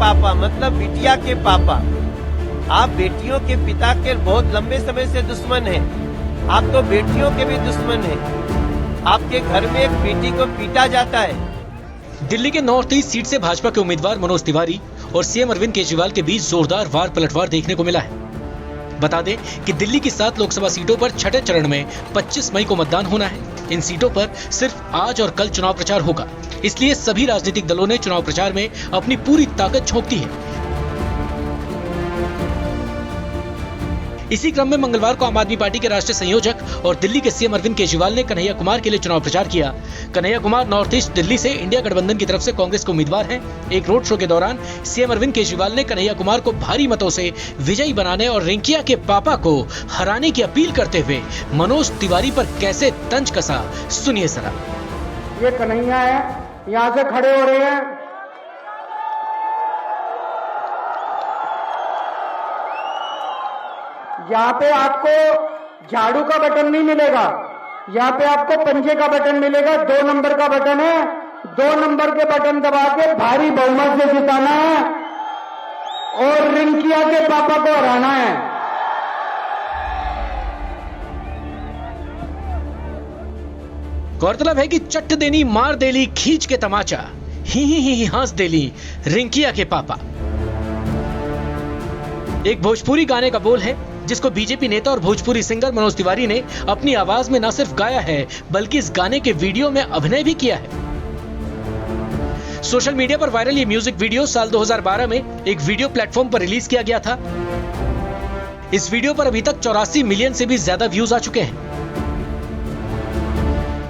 पापा मतलब बिटिया के पापा। आप बेटियों के पिता के बहुत लंबे समय से दुश्मन हैं। आप तो बेटियों के भी दुश्मन हैं। आपके घर में एक बेटी को पीटा जाता है। दिल्ली के नॉर्थ ईस्ट सीट से भाजपा के उम्मीदवार मनोज तिवारी और सीएम अरविंद केजरीवाल के बीच जोरदार वार पलटवार देखने को मिला है। बता दें कि दिल्ली की 7 लोकसभा सीटों पर छठे चरण में 25 मई को मतदान होना है। इन सीटों पर सिर्फ आज और कल चुनाव प्रचार होगा, इसलिए सभी राजनीतिक दलों ने चुनाव प्रचार में अपनी पूरी ताकत झोंक दी है। इसी क्रम में मंगलवार को आम आदमी पार्टी के राष्ट्रीय संयोजक और दिल्ली के सीएम अरविंद केजरीवाल ने कन्हैया कुमार के लिए चुनाव प्रचार किया। कन्हैया कुमार नॉर्थ ईस्ट दिल्ली से इंडिया गठबंधन की तरफ से कांग्रेस के उम्मीदवार हैं। एक रोड शो के दौरान सीएम अरविंद केजरीवाल ने कन्हैया कुमार को भारी मतों से विजयी बनाने और रिंकिया के पापा को हराने की अपील करते हुए मनोज तिवारी पर कैसे तंज कसा, सुनिए जरा। ये कन्हैया है, यहाँ से खड़े हो रहे हैं। यहाँ पे आपको झाड़ू का बटन नहीं मिलेगा, यहाँ पे आपको पंजे का बटन मिलेगा। 2 नंबर का बटन है, 2 नंबर के बटन दबा के भारी बहुमत से जिताना है और रिंकिया के पापा को हराना है। गौरतलब है कि चट्ट देनी मार देली खींच के तमाचा, ही हंस देली रिंकिया के पापा एक भोजपुरी गाने का बोल है जिसको बीजेपी नेता और भोजपुरी सिंगर मनोज तिवारी ने अपनी आवाज में न सिर्फ गाया है बल्कि इस गाने के वीडियो में अभिनय भी किया है। सोशल मीडिया पर वायरल ये म्यूजिक वीडियो साल 2012 में एक वीडियो प्लेटफॉर्म पर रिलीज किया गया था। इस वीडियो पर अभी तक 84 मिलियन से भी ज्यादा व्यूज आ चुके हैं।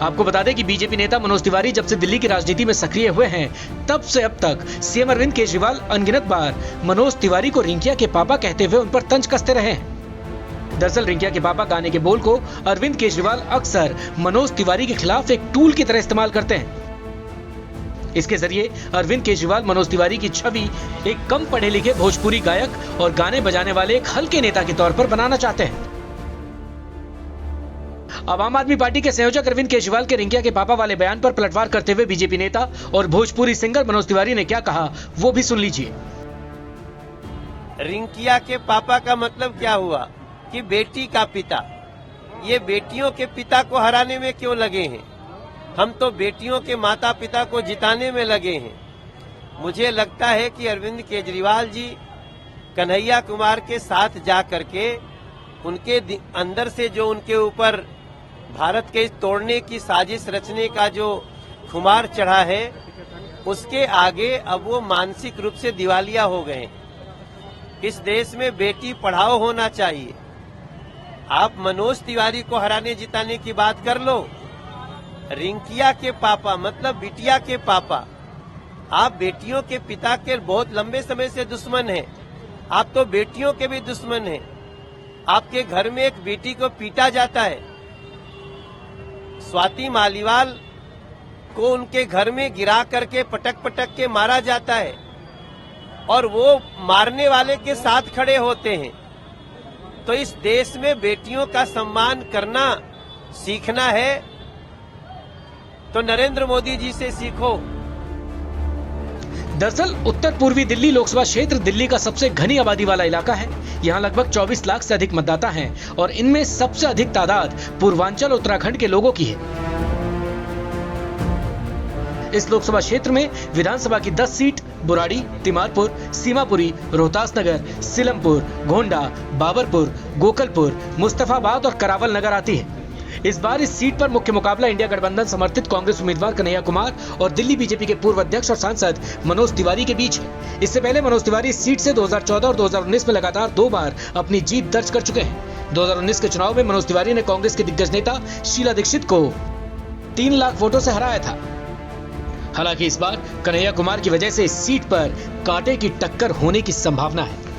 आपको बता दें कि बीजेपी नेता मनोज तिवारी जब से दिल्ली की राजनीति में सक्रिय हुए हैं तब से अब तक सीएम अरविंद केजरीवाल अनगिनत बार मनोज तिवारी को रिंकिया के पापा कहते हुए उन पर तंज कसते रहे हैं। दरअसल रिंकिया के पापा गाने के बोल को अरविंद केजरीवाल अक्सर मनोज तिवारी के खिलाफ एक टूल की तरह इस्तेमाल करते हैं। इसके जरिए अरविंद केजरीवाल मनोज तिवारी की छवि एक कम पढ़े लिखे भोजपुरी गायक और गाने बजाने वाले एक हल्के नेता के तौर पर बनाना चाहते हैं। अब आम आदमी पार्टी के संयोजक अरविंद केजरीवाल के रिंकिया के पापा वाले बयान पर पलटवार करते हुए बीजेपी नेता और भोजपुरी सिंगर मनोज तिवारी ने क्या कहा वो भी सुन लीजिए। रिंकिया के पापा का मतलब क्या हुआ कि बेटी का पिता। ये बेटियों के पिता को हराने में क्यों लगे हैं? हम तो बेटियों के माता पिता को जिताने में लगे हैं। मुझे लगता है कि अरविंद केजरीवाल जी कन्हैया कुमार के साथ जा करके उनके अंदर से जो उनके ऊपर भारत के तोड़ने की साजिश रचने का जो खुमार चढ़ा है उसके आगे अब वो मानसिक रूप से दिवालिया हो गए। इस देश में बेटी पढ़ाओ होना चाहिए। आप मनोज तिवारी को हराने जिताने की बात कर लो। रिंकिया के पापा मतलब बिटिया के पापा। आप बेटियों के पिता के बहुत लंबे समय से दुश्मन हैं। आप तो बेटियों के भी दुश्मन हैं। आपके घर में एक बेटी को पीटा जाता है। स्वाति मालीवाल को उनके घर में गिरा करके पटक पटक के मारा जाता है और वो मारने वाले के साथ खड़े होते हैं। तो इस देश में बेटियों का सम्मान करना सीखना है तो नरेंद्र मोदी जी से सीखो। दरअसल उत्तर पूर्वी दिल्ली लोकसभा क्षेत्र दिल्ली का सबसे घनी आबादी वाला इलाका है। यहाँ लगभग 24 लाख से अधिक मतदाता हैं और इनमें सबसे अधिक तादाद पूर्वांचल उत्तराखंड के लोगों की है। इस लोकसभा क्षेत्र में विधानसभा की 10 सीट बुराड़ी, तिमारपुर, सीमापुरी, रोहतास नगर, सिलमपुर, गोंडा, बाबरपुर, गोकलपुर, मुस्तफाबाद और करावल नगर आती है। इस बार इस सीट पर मुख्य मुकाबला इंडिया गठबंधन समर्थित कांग्रेस उम्मीदवार कन्हैया कुमार और दिल्ली बीजेपी के पूर्व अध्यक्ष और सांसद मनोज तिवारी के बीच है। इससे पहले मनोज तिवारी इस सीट से 2014 और 2019 में लगातार 2 बार अपनी जीत दर्ज कर चुके हैं। 2019 के चुनाव में मनोज तिवारी ने कांग्रेस के दिग्गज नेता शीला दीक्षित को 3 लाख वोटों से हराया था। हालांकि इस बार कन्हैया कुमार की वजह से इस सीट पर कांटे की टक्कर होने की संभावना है।